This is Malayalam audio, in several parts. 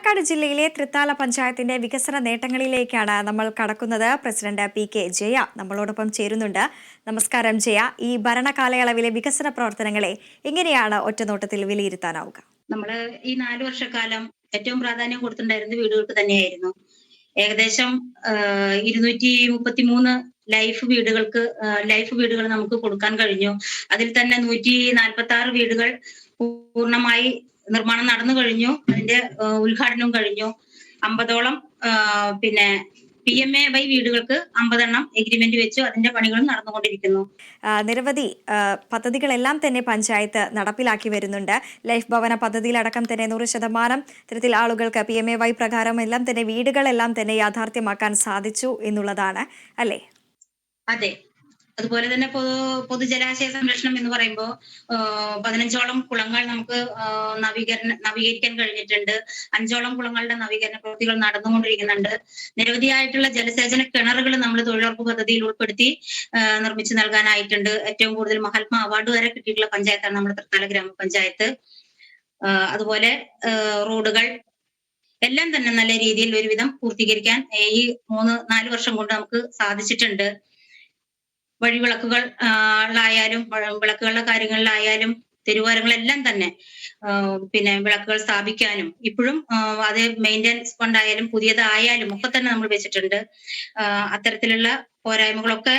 പാലക്കാട് ജില്ലയിലെ തൃത്താല പഞ്ചായത്തിന്റെ വികസന നേട്ടങ്ങളിലേക്കാണ് നമ്മൾ കടക്കുന്നത്. President P K. ജയ നമ്മളോടൊപ്പം ചേരുന്നുണ്ട്. നമസ്കാരം ജയ. ഈ ഭരണകാലയളവിലെ വികസന പ്രവർത്തനങ്ങളെ എങ്ങനെയാണ് ഒറ്റനോട്ടത്തിൽ വിലയിരുത്താനാവുക? നമ്മള് ഈ 4 വർഷക്കാലം ഏറ്റവും പ്രാധാന്യം കൊടുത്തിട്ടുണ്ടായിരുന്നത് വീടുകൾക്ക് തന്നെയായിരുന്നു. ഏകദേശം 233 ലൈഫ് വീടുകൾ നമുക്ക് കൊടുക്കാൻ കഴിഞ്ഞു. അതിൽ തന്നെ 146 വീടുകൾ പൂർണ്ണമായി നിർമ്മാണം നടന്നു കഴിഞ്ഞു. അതിന്റെ ഉദ്ഘാടനവും കഴിഞ്ഞു. 50ഓളം പിന്നെ PMAY വീടുകൾക്ക് 50 എണ്ണം എഗ്രിമെന്റ് വെച്ചു. അതിന്റെ പണികളും നടന്നുകൊണ്ടിരിക്കുന്നു. നിരവധി പദ്ധതികളെല്ലാം തന്നെ പഞ്ചായത്ത് നടപ്പിലാക്കി വരുന്നുണ്ട്. ലൈഫ് ഭവന പദ്ധതിയിലടക്കം തന്നെ 100% ഇത്തരത്തിൽ ആളുകൾക്ക് PMAY പ്രകാരം എല്ലാം തന്നെ വീടുകളെല്ലാം തന്നെ യാഥാർത്ഥ്യമാക്കാൻ സാധിച്ചു എന്നുള്ളതാണ് അല്ലേ? അതെ. അതുപോലെ തന്നെ പൊതുജലാശയ സംരക്ഷണം എന്ന് പറയുമ്പോൾ 15ഓളം കുളങ്ങൾ നമുക്ക് നവീകരിക്കാൻ കഴിഞ്ഞിട്ടുണ്ട്. 5ഓളം കുളങ്ങളുടെ നവീകരണ പ്രവൃത്തികൾ നടന്നുകൊണ്ടിരിക്കുന്നുണ്ട്. നിരവധിയായിട്ടുള്ള ജലസേചന കിണറുകൾ നമ്മൾ തൊഴിലുറപ്പ് പദ്ധതിയിൽ ഉൾപ്പെടുത്തി നിർമ്മിച്ചു നൽകാനായിട്ടുണ്ട്. ഏറ്റവും കൂടുതൽ മഹാത്മാ അവാർഡ് വരെ കിട്ടിയിട്ടുള്ള പഞ്ചായത്താണ് നമ്മുടെ തൃത്താല ഗ്രാമപഞ്ചായത്ത്. അതുപോലെ റോഡുകൾ എല്ലാം തന്നെ നല്ല രീതിയിൽ ഒരുവിധം പൂർത്തീകരിക്കാൻ ഈ 3-4 വർഷം കൊണ്ട് നമുക്ക് സാധിച്ചിട്ടുണ്ട്. വഴിവിളക്കുകൾ വിളക്കുകളുടെ കാര്യങ്ങളിലായാലും തെരുവോരങ്ങളെല്ലാം തന്നെ പിന്നെ വിളക്കുകൾ സ്ഥാപിക്കാനും ഇപ്പോഴും അത് മെയിൻ്റെനൻസ് ഫണ്ടായാലും പുതിയതായാലും ഒക്കെ തന്നെ നമ്മൾ വെച്ചിട്ടുണ്ട്. അത്തരത്തിലുള്ള പോരായ്മകളൊക്കെ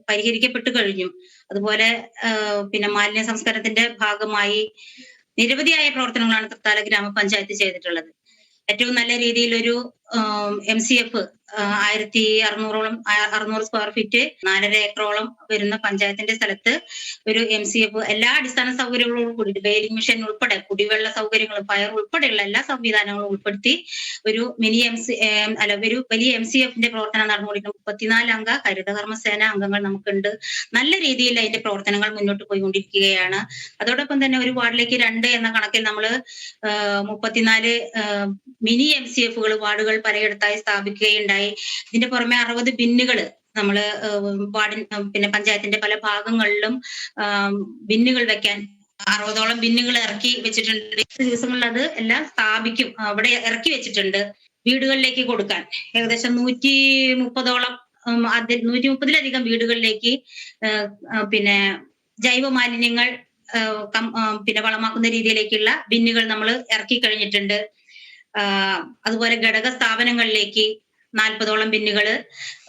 പരിഹരിക്കപ്പെട്ടു കഴിഞ്ഞു. അതുപോലെ പിന്നെ മാലിന്യ സംസ്കരണത്തിന്റെ ഭാഗമായി നിരവധിയായ പ്രവർത്തനങ്ങളാണ് തൃത്താല ഗ്രാമപഞ്ചായത്ത് ചെയ്തിട്ടുള്ളത്. ഏറ്റവും നല്ല രീതിയിൽ ഒരു MCF 1600 സ്ക്വയർ ഫീറ്റ് 4.5 ഏക്കറോളം വരുന്ന പഞ്ചായത്തിന്റെ സ്ഥലത്ത് ഒരു MCF എല്ലാ അടിസ്ഥാന സൗകര്യങ്ങളോടും കൂടി ബെയിലിംഗ് മെഷീൻ ഉൾപ്പെടെ കുടിവെള്ള സൗകര്യങ്ങളും ഫയർ ഉൾപ്പെടെയുള്ള എല്ലാ സംവിധാനങ്ങളും ഉൾപ്പെടുത്തി ഒരു ഒരു വലിയ MCFന്റെ പ്രവർത്തനം നടന്നുകൊണ്ടിരിക്കുന്ന 34 അംഗ ഹരിതകർമ്മസേന അംഗങ്ങൾ നമുക്കുണ്ട്. നല്ല രീതിയിൽ അതിന്റെ പ്രവർത്തനങ്ങൾ മുന്നോട്ട് പോയിക്കൊണ്ടിരിക്കുകയാണ്. അതോടൊപ്പം തന്നെ ഒരു വാർഡിലേക്ക് 2 എന്ന കണക്കിൽ നമ്മൾ 34 മിനി MCFകൾ വാർഡുകൾ പലയിടത്തായി സ്ഥാപിക്കുകയുണ്ടായി. ഇതിന്റെ പുറമെ 60 ബിന്നുകൾ നമ്മള് പിന്നെ പഞ്ചായത്തിന്റെ പല ഭാഗങ്ങളിലും ബിന്നുകൾ വെക്കാൻ 60ഓളം ബിന്നുകൾ ഇറക്കി വെച്ചിട്ടുണ്ട്. ദിവസങ്ങളിൽ അത് എല്ലാം സ്ഥാപിക്കും. അവിടെ ഇറക്കി വെച്ചിട്ടുണ്ട് വീടുകളിലേക്ക് കൊടുക്കാൻ. ഏകദേശം 130ഓളം 130ലധികം വീടുകളിലേക്ക് പിന്നെ ജൈവ മാലിന്യങ്ങൾ പിന്നെ വളമാക്കുന്ന രീതിയിലേക്കുള്ള ബിന്നുകൾ നമ്മൾ ഇറക്കി കഴിഞ്ഞിട്ടുണ്ട്. അതുപോലെ ഘടക സ്ഥാപനങ്ങളിലേക്ക് 40ഓളം ബിന്നുകൾ,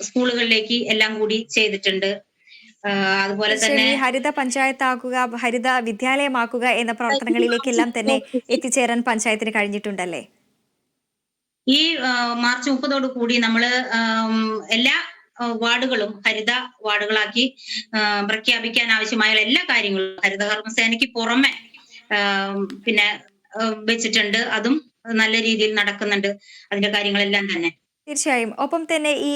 സ്കൂളുകളിലേക്ക് എല്ലാം കൂടി ചെയ്തിട്ടുണ്ട്. അതുപോലെ തന്നെ ഹരിത പഞ്ചായത്താക്കുക, ഹരിത വിദ്യാലയമാക്കുക എന്ന പ്രവർത്തനങ്ങളിലേക്കെല്ലാം തന്നെ എത്തിച്ചേരാൻ പഞ്ചായത്തിന് കഴിഞ്ഞിട്ടുണ്ടല്ലേ? ഈ മാർച്ച് 30ഓട് കൂടി നമ്മള് എല്ലാ വാർഡുകളും ഹരിത വാർഡുകളാക്കി പ്രഖ്യാപിക്കാൻ ആവശ്യമായ എല്ലാ കാര്യങ്ങളും ഹരിതകർമ്മസേനയ്ക്ക് പുറമെ പിന്നെ വെച്ചിട്ടുണ്ട്. അതും നല്ല രീതിയിൽ നടക്കുന്നുണ്ട് അതിന്റെ കാര്യങ്ങളെല്ലാം തന്നെ. തീർച്ചയായും. ഒപ്പം തന്നെ ഈ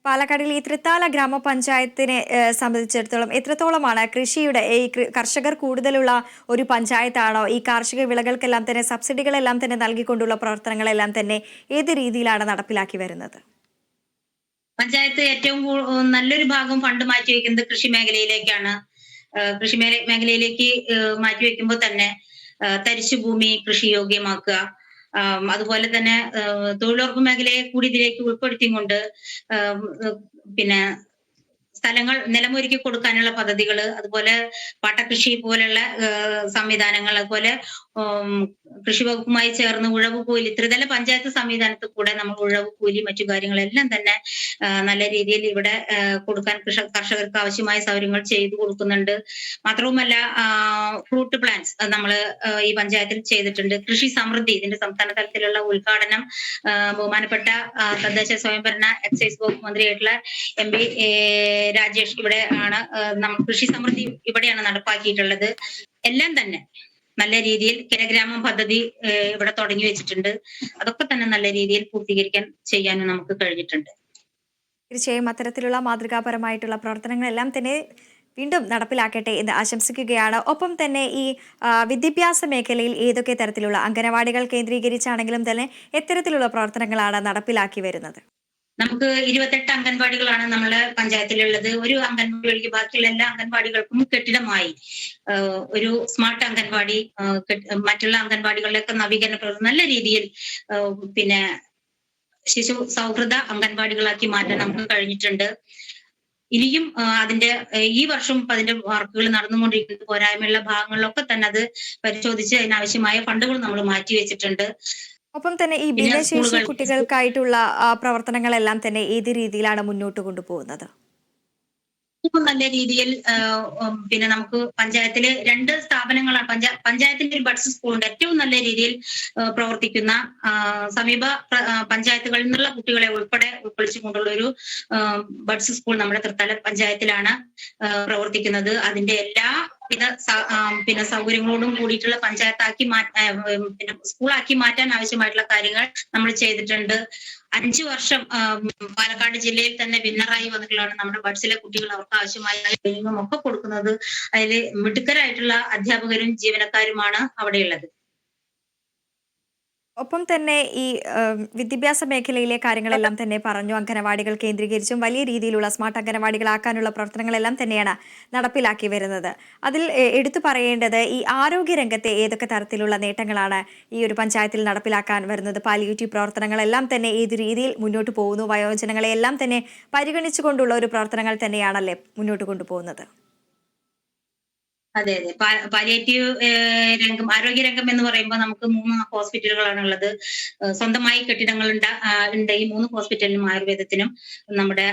പാലക്കാടിൽ ഈ തൃത്താല ഗ്രാമപഞ്ചായത്തിനെ സംബന്ധിച്ചിടത്തോളം എത്രത്തോളമാണ് കൃഷിയുടെ ഈ കർഷകർ കൂടുതലുള്ള ഒരു പഞ്ചായത്താണോ? ഈ കാർഷിക വിളകൾക്കെല്ലാം തന്നെ സബ്സിഡികളെല്ലാം തന്നെ നൽകിക്കൊണ്ടുള്ള പ്രവർത്തനങ്ങളെല്ലാം തന്നെ ഏത് രീതിയിലാണ് നടപ്പിലാക്കി വരുന്നത്? പഞ്ചായത്ത് ഏറ്റവും നല്ലൊരു ഭാഗം ഫണ്ട് മാറ്റിവെക്കുന്നത് കൃഷി മേഖലയിലേക്കാണ്. കൃഷി മേഖലയിലേക്ക് മാറ്റിവെക്കുമ്പോൾ തന്നെ തരിശുഭൂമി കൃഷിയോഗ്യമാക്കുക, അതുപോലെ തന്നെ തൊഴിലുറപ്പ് മേഖലയെ കൂടി ഇതിലേക്ക് ഉൾപ്പെടുത്തിക്കൊണ്ട് പിന്നെ സ്ഥലങ്ങൾ നിലമൊരുക്കി കൊടുക്കാനുള്ള പദ്ധതികൾ, അതുപോലെ പാട്ടകൃഷി പോലുള്ള സംവിധാനങ്ങൾ, അതുപോലെ കൃഷി വകുപ്പുമായി ചേർന്ന് ഉഴവുകൂലി ത്രിതല പഞ്ചായത്ത് സംവിധാനത്തിൽ കൂടെ നമ്മൾ ഉഴവുകൂലി മറ്റു കാര്യങ്ങളെല്ലാം തന്നെ നല്ല രീതിയിൽ ഇവിടെ കൊടുക്കാൻ കർഷകർക്ക് ആവശ്യമായ സൗകര്യങ്ങൾ ചെയ്തു കൊടുക്കുന്നുണ്ട്. മാത്രവുമല്ല ഫ്രൂട്ട് പ്ലാന്റ്സ് നമ്മൾ ഈ പഞ്ചായത്തിൽ ചെയ്തിട്ടുണ്ട്. കൃഷി സമൃദ്ധി ഇതിന്റെ സംസ്ഥാന തലത്തിലുള്ള ഉദ്ഘാടനം ബഹുമാനപ്പെട്ട തദ്ദേശ സ്വയംഭരണ എക്സൈസ് വകുപ്പ് മന്ത്രിയായിട്ടുള്ള MP രാജേഷ് ഇവിടെ ആണ് കൃഷി സമൃദ്ധി ഇവിടെയാണ് നടപ്പാക്കിയിട്ടുള്ളത്. എല്ലാം തന്നെ നല്ല രീതിയിൽ കിരഗ്രാമം പദ്ധതി ഇവിടെ തുടങ്ങി വെച്ചിട്ടുണ്ട്. അതൊക്കെ തന്നെ നല്ല രീതിയിൽ പൂർത്തീകരിക്കാൻ ചെയ്യാനും നമുക്ക് കഴിഞ്ഞിട്ടുണ്ട്. തീർച്ചയായും അത്തരത്തിലുള്ള മാതൃകാപരമായിട്ടുള്ള പ്രവർത്തനങ്ങളെല്ലാം തന്നെ വീണ്ടും നടപ്പിലാക്കട്ടെ എന്ന് ആശംസിക്കുകയാണ്. ഒപ്പം തന്നെ ഈ വിദ്യാഭ്യാസ മേഖലയിൽ ഏതൊക്കെ തരത്തിലുള്ള അംഗനവാടികൾ കേന്ദ്രീകരിച്ചാണെങ്കിലും തന്നെ എത്തരത്തിലുള്ള പ്രവർത്തനങ്ങളാണ് നടപ്പിലാക്കി വരുന്നത്? നമുക്ക് 28 അംഗൻവാടികളാണ് നമ്മുടെ പഞ്ചായത്തിലുള്ളത്. ഒരു അംഗൻവാടി ഒഴികെ ബാക്കിയുള്ള എല്ലാ അംഗൻവാടികൾക്കും കെട്ടിടമായി. ഒരു സ്മാർട്ട് അംഗൻവാടി, മറ്റുള്ള അംഗൻവാടികളിലൊക്കെ നവീകരണ പ്രവർത്തനം നല്ല രീതിയിൽ പിന്നെ ശിശു സൗഹൃദ അംഗൻവാടികളാക്കി മാറ്റാൻ നമുക്ക് കഴിഞ്ഞിട്ടുണ്ട്. ഇനിയും അതിന്റെ ഈ വർഷം അതിന്റെ വർക്കുകൾ നടന്നുകൊണ്ടിരിക്കുന്നത്. പോരായ്മയുള്ള ഭാഗങ്ങളിലൊക്കെ തന്നെ അത് പരിശോധിച്ച് അതിനാവശ്യമായ ഫണ്ടുകൾ നമ്മൾ മാറ്റിവെച്ചിട്ടുണ്ട്. ഒപ്പം തന്നെ ഈ പിന്നെ ഭിന്നശേഷി സ്കൂളുകൾ കുട്ടികൾക്കായിട്ടുള്ള പ്രവർത്തനങ്ങളെല്ലാം തന്നെ ഏത് രീതിയിലാണ് മുന്നോട്ട് കൊണ്ടുപോകുന്നത്? ഇപ്പം നല്ല രീതിയിൽ പിന്നെ നമുക്ക് പഞ്ചായത്തില് 2 സ്ഥാപനങ്ങളാണ്. പഞ്ചായത്തിന്റെ ഒരു ബഡ്സ് സ്കൂളുണ്ട്. ഏറ്റവും നല്ല രീതിയിൽ പ്രവർത്തിക്കുന്ന സമീപ പഞ്ചായത്തുകളിൽ നിന്നുള്ള കുട്ടികളെ ഉൾപ്പെടെ ഉൾക്കൊള്ളിച്ചുകൊണ്ടുള്ള ഒരു ബഡ്സ് സ്കൂൾ നമ്മുടെ തൃത്താല പഞ്ചായത്തിലാണ് പ്രവർത്തിക്കുന്നത്. അതിന്റെ എല്ലാ പിന്നെ സൗകര്യങ്ങളോടും കൂടിയിട്ടുള്ള പഞ്ചായത്താക്കി പിന്നെ സ്കൂളാക്കി മാറ്റാൻ ആവശ്യമായിട്ടുള്ള കാര്യങ്ങൾ നമ്മൾ ചെയ്തിട്ടുണ്ട്. 5 വർഷം പാലക്കാട് ജില്ലയിൽ തന്നെ വിന്നറായി വന്നിട്ടുള്ളതാണ് നമ്മുടെ ബഡ്സിലെ കുട്ടികൾ. അവർക്ക് ആവശ്യമായ ട്രെയിനിങ്ങും ഒക്കെ കൊടുക്കുന്നത് അതിൽ മിടുക്കരായിട്ടുള്ള അധ്യാപകരും ജീവനക്കാരുമാണ് അവിടെയുള്ളത്. ഒപ്പം തന്നെ ഈ വിദ്യാഭ്യാസ മേഖലയിലെ കാര്യങ്ങളെല്ലാം തന്നെ പറഞ്ഞു. അംഗനവാടികൾ കേന്ദ്രീകരിച്ചും വലിയ രീതിയിലുള്ള സ്മാർട്ട് അംഗനവാടികളാക്കാനുള്ള പ്രവർത്തനങ്ങളെല്ലാം തന്നെയാണ് നടപ്പിലാക്കി വരുന്നത്. അതിൽ എടുത്തു പറയേണ്ടത് ഈ ആരോഗ്യരംഗത്തെ ഏതൊക്കെ തരത്തിലുള്ള നേട്ടങ്ങളാണ് ഈ ഒരു പഞ്ചായത്തിൽ നടപ്പിലാക്കാൻ വരുന്നത്? പാലിയേറ്റീവ് പ്രവർത്തനങ്ങളെല്ലാം തന്നെ ഏത് രീതിയിൽ മുന്നോട്ട് പോകുന്നു? വയോജനങ്ങളെ എല്ലാം തന്നെ പരിഗണിച്ചുകൊണ്ടുള്ള ഒരു പ്രവർത്തനങ്ങൾ തന്നെയാണല്ലേ മുന്നോട്ട് കൊണ്ടുപോകുന്നത്? അതെ അതെ. പാലിയേറ്റീവ് രംഗം, ആരോഗ്യരംഗം എന്ന് പറയുമ്പോൾ നമുക്ക് 3 ഹോസ്പിറ്റലുകളാണ് ഉള്ളത്. സ്വന്തമായി കെട്ടിടങ്ങൾ ഉണ്ട് ഈ 3 ഹോസ്പിറ്റലിനും ആയുർവേദത്തിനും. നമ്മുടെ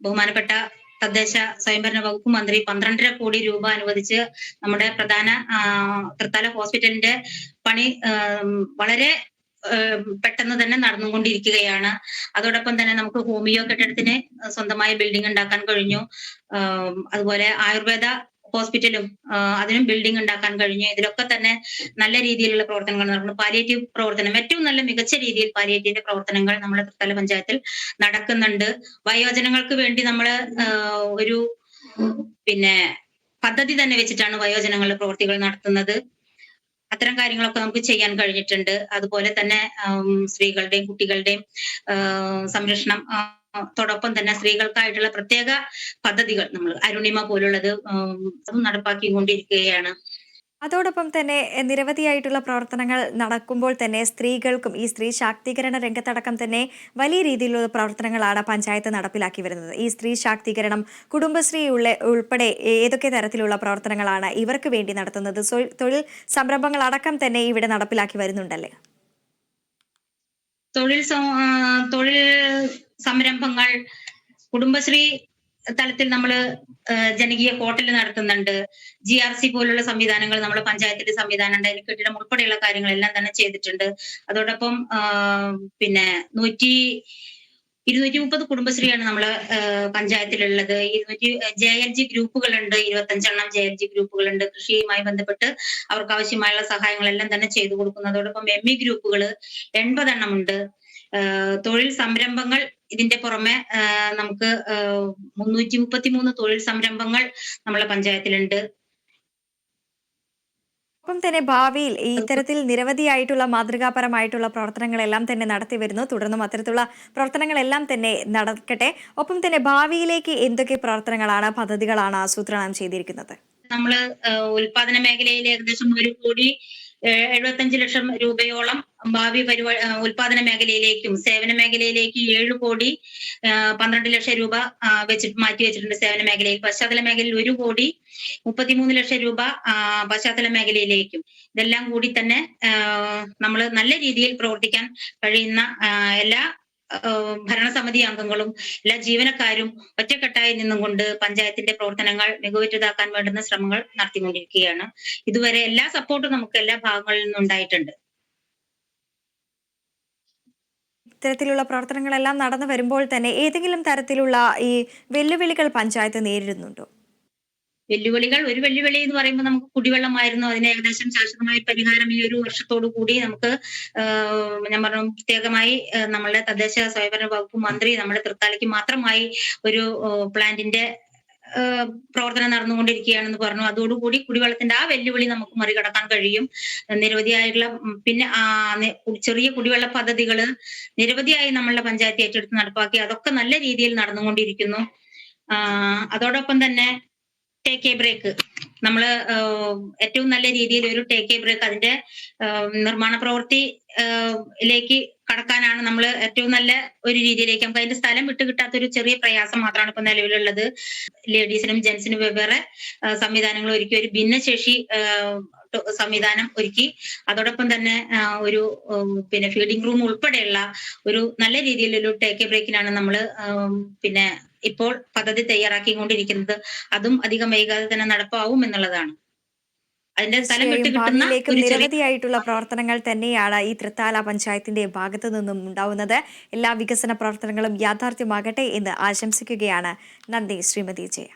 ബഹുമാനപ്പെട്ട തദ്ദേശ സ്വയംഭരണ വകുപ്പ് മന്ത്രി 12.5 കോടി രൂപ അനുവദിച്ച് നമ്മുടെ പ്രധാന തൃത്താല ഹോസ്പിറ്റലിന്റെ പണി വളരെ പെട്ടെന്ന് തന്നെ നടന്നുകൊണ്ടിരിക്കുകയാണ്. അതോടൊപ്പം തന്നെ നമുക്ക് ഹോമിയോ കെട്ടിടത്തിന് സ്വന്തമായ ബിൽഡിംഗ് ഉണ്ടാക്കാൻ കഴിഞ്ഞു. അതുപോലെ ആയുർവേദ ഹോസ്പിറ്റലും അതിനും ബിൽഡിംഗ് ഉണ്ടാക്കാൻ കഴിഞ്ഞു. ഇതിലൊക്കെ തന്നെ നല്ല രീതിയിലുള്ള പ്രവർത്തനങ്ങൾ നടക്കുന്നു. പാലിയേറ്റീവ് പ്രവർത്തനം ഏറ്റവും നല്ല മികച്ച രീതിയിൽ പാലിയേറ്റീവിന്റെ പ്രവർത്തനങ്ങൾ നമ്മുടെ തൃത്താല പഞ്ചായത്തിൽ നടക്കുന്നുണ്ട്. വയോജനങ്ങൾക്ക് വേണ്ടി നമ്മൾ ഒരു പിന്നെ പദ്ധതി തന്നെ വെച്ചിട്ടാണ് വയോജനങ്ങളുടെ പ്രവൃത്തികൾ നടത്തുന്നത്. അത്തരം കാര്യങ്ങളൊക്കെ നമുക്ക് ചെയ്യാൻ കഴിഞ്ഞിട്ടുണ്ട്. അതുപോലെ തന്നെ സ്ത്രീകളുടെയും കുട്ടികളുടെയും സംരക്ഷണം, ത്തോടൊപ്പം തന്നെ സ്ത്രീകൾക്കായിട്ടുള്ള പ്രത്യേക പദ്ധതികൾ നമ്മൾ അരുണിമ പോലുള്ളത് അതും നടപ്പാക്കിക്കൊണ്ടിരിക്കുകയാണ്. അതോടൊപ്പം തന്നെ നിരവധിയായിട്ടുള്ള പ്രവർത്തനങ്ങൾ നടക്കുമ്പോൾ തന്നെ സ്ത്രീകൾക്കും ഈ സ്ത്രീ ശാക്തീകരണ രംഗത്തടക്കം തന്നെ വലിയ രീതിയിലുള്ള പ്രവർത്തനങ്ങളാണ് പഞ്ചായത്ത് നടപ്പിലാക്കി വരുന്നത്. ഈ സ്ത്രീ ശാക്തീകരണം, കുടുംബശ്രീ ഉൾപ്പെടെ ഏതൊക്കെ തരത്തിലുള്ള പ്രവർത്തനങ്ങളാണ് ഇവർക്ക് വേണ്ടി നടത്തുന്നത്? തൊഴിൽ സംരംഭങ്ങൾ അടക്കം തന്നെ ഇവിടെ നടപ്പിലാക്കി വരുന്നുണ്ടല്ലേ? തൊഴിൽ സംരംഭങ്ങൾ കുടുംബശ്രീ തലത്തിൽ നമ്മൾ ജനകീയ ഹോട്ടൽ നടത്തുന്നുണ്ട്. GRC പോലുള്ള സംവിധാനങ്ങൾ നമ്മുടെ പഞ്ചായത്തിന്റെ സംവിധാനം ഉണ്ട്. അതിന് കെട്ടിടം ഉൾപ്പെടെയുള്ള കാര്യങ്ങളെല്ലാം തന്നെ ചെയ്തിട്ടുണ്ട്. അതോടൊപ്പം പിന്നെ 230 കുടുംബശ്രീയാണ് നമ്മളെ പഞ്ചായത്തിലുള്ളത്. 200 JLG ഗ്രൂപ്പുകളുണ്ട്. 25 JLG ഗ്രൂപ്പുകളുണ്ട്. കൃഷിയുമായി ബന്ധപ്പെട്ട് അവർക്ക് ആവശ്യമായുള്ള സഹായങ്ങളെല്ലാം തന്നെ ചെയ്തു കൊടുക്കുന്നു. അതോടൊപ്പം ME ഗ്രൂപ്പുകൾ 80 ഉണ്ട്. തൊഴിൽ സംരംഭങ്ങൾ ഇതിന്റെ പുറമെ നമുക്ക് 333 തൊഴിൽ സംരംഭങ്ങൾ നമ്മളെ പഞ്ചായത്തിലുണ്ട്. ഒപ്പം തന്നെ ഭാവിയിൽ ഇത്തരത്തിൽ നിരവധിയായിട്ടുള്ള മാതൃകാപരമായിട്ടുള്ള പ്രവർത്തനങ്ങളെല്ലാം തന്നെ നടത്തി വരുന്നു. തുടർന്നും അത്തരത്തിലുള്ള പ്രവർത്തനങ്ങളെല്ലാം തന്നെ നടക്കട്ടെ. ഒപ്പം തന്നെ ഭാവിയിലേക്ക് എന്തൊക്കെ പ്രവർത്തനങ്ങളാണ്, പദ്ധതികളാണ് ആസൂത്രണം ചെയ്തിരിക്കുന്നത്? നമ്മള് ഉൽപാദന മേഖലയിൽ ഏകദേശം 1,75,00,000 രൂപയോളം ഭാവി ഉൽപാദന മേഖലയിലേക്കും സേവന മേഖലയിലേക്ക് 7 കോടി 12 ലക്ഷം രൂപ മാറ്റി വെച്ചിട്ടുണ്ട് സേവന മേഖലയിൽ. പശ്ചാത്തല മേഖലയിൽ 1 കോടി 33 ലക്ഷം രൂപ പശ്ചാത്തല മേഖലയിലേക്കും. ഇതെല്ലാം കൂടി തന്നെ നമ്മൾ നല്ല രീതിയിൽ പ്രവർത്തിക്കാൻ കഴിയുന്ന എല്ലാ ഭരണസമിതി അംഗങ്ങളും എല്ലാ ജീവനക്കാരും ഒറ്റക്കെട്ടായി നിന്നുകൊണ്ട് പഞ്ചായത്തിന്റെ പ്രവർത്തനങ്ങൾ മികവുറ്റതാക്കാൻ വേണ്ടുന്ന ശ്രമങ്ങൾ നടത്തിക്കൊണ്ടിരിക്കുകയാണ്. ഇതുവരെ എല്ലാ സപ്പോർട്ടും നമുക്ക് എല്ലാ ഭാഗങ്ങളിൽ നിന്നും ഉണ്ടായിട്ടുണ്ട്. ഇത്തരത്തിലുള്ള പ്രവർത്തനങ്ങളെല്ലാം നടന്നു വരുമ്പോൾ തന്നെ ഏതെങ്കിലും തരത്തിലുള്ള ഈ വെല്ലുവിളികൾ പഞ്ചായത്ത് നേരിടുന്നുണ്ടോ? ഒരു വെല്ലുവിളി എന്ന് പറയുമ്പോൾ നമുക്ക് കുടിവെള്ളമായിരുന്നു. അതിന് ഏകദേശം ശാശ്വതമായ പരിഹാരം ഈ ഒരു വർഷത്തോടു കൂടി നമുക്ക് ഞാൻ പറഞ്ഞു പ്രത്യേകമായി നമ്മളുടെ തദ്ദേശ സ്വയംഭരണ വകുപ്പ് മന്ത്രി നമ്മുടെ തൃത്താലയ്ക്ക് മാത്രമായി ഒരു പ്ലാന്റിന്റെ പ്രവർത്തനം നടന്നുകൊണ്ടിരിക്കുകയാണെന്ന് പറഞ്ഞു. അതോടുകൂടി കുടിവെള്ളത്തിന്റെ ആ വെല്ലുവിളി നമുക്ക് മറികടക്കാൻ കഴിയും. നിരവധിയായിട്ടുള്ള പിന്നെ ചെറിയ കുടിവെള്ള പദ്ധതികള് നിരവധിയായി നമ്മളുടെ പഞ്ചായത്ത് ഏറ്റെടുത്ത് നടപ്പാക്കി. അതൊക്കെ നല്ല രീതിയിൽ നടന്നുകൊണ്ടിരിക്കുന്നു. അതോടൊപ്പം തന്നെ ടേക്ക് എ ബ്രേക്ക് നമ്മള് ഏറ്റവും നല്ല രീതിയിൽ ഒരു ടേക്ക് എ ബ്രേക്ക് അതിന്റെ നിർമ്മാണ പ്രവൃത്തിയിലേക്ക് കടക്കാനാണ് നമ്മൾ ഏറ്റവും നല്ല ഒരു രീതിയിലേക്ക്. നമുക്ക് അതിന്റെ സ്ഥലം വിട്ടുകിട്ടാത്ത ഒരു ചെറിയ പ്രയാസം മാത്രമാണ് ഇപ്പൊ നിലവിലുള്ളത്. ലേഡീസിനും ജെന്റ്സിനും വെവ്വേറെ സംവിധാനങ്ങൾ ഒരുക്കി, ഒരു ഭിന്നശേഷി സംവിധാനം ഒരുക്കി. അതോടൊപ്പം തന്നെ ഒരു പിന്നെ ഫീഡിംഗ് റൂം ഉൾപ്പെടെയുള്ള ഒരു നല്ല രീതിയിലൊരു ടേക്ക് എ ബ്രേക്കിനാണ് നമ്മൾ പിന്നെ ഇപ്പോൾ പദ്ധതി തയ്യാറാക്കിക്കൊണ്ടിരിക്കുന്നത്. അതും അധികം വൈകാതെ തന്നെ നടപ്പാവും എന്നുള്ളതാണ്. അതിന്റെ സ്ഥലം വിട്ട് തീർച്ചയായും കിട്ടുന്ന ഭാവിയിലേക്കും ഒരു ചെറിയ നിരവധിയായിട്ടുള്ള പ്രവർത്തനങ്ങൾ തന്നെയാണ് ഈ തൃത്താല പഞ്ചായത്തിന്റെ ഭാഗത്തു നിന്നും ഉണ്ടാവുന്നത്. എല്ലാ വികസന പ്രവർത്തനങ്ങളും യാഥാർത്ഥ്യമാകട്ടെ എന്ന് ആശംസിക്കുകയാണ്. നന്ദി ശ്രീമതി ജയ.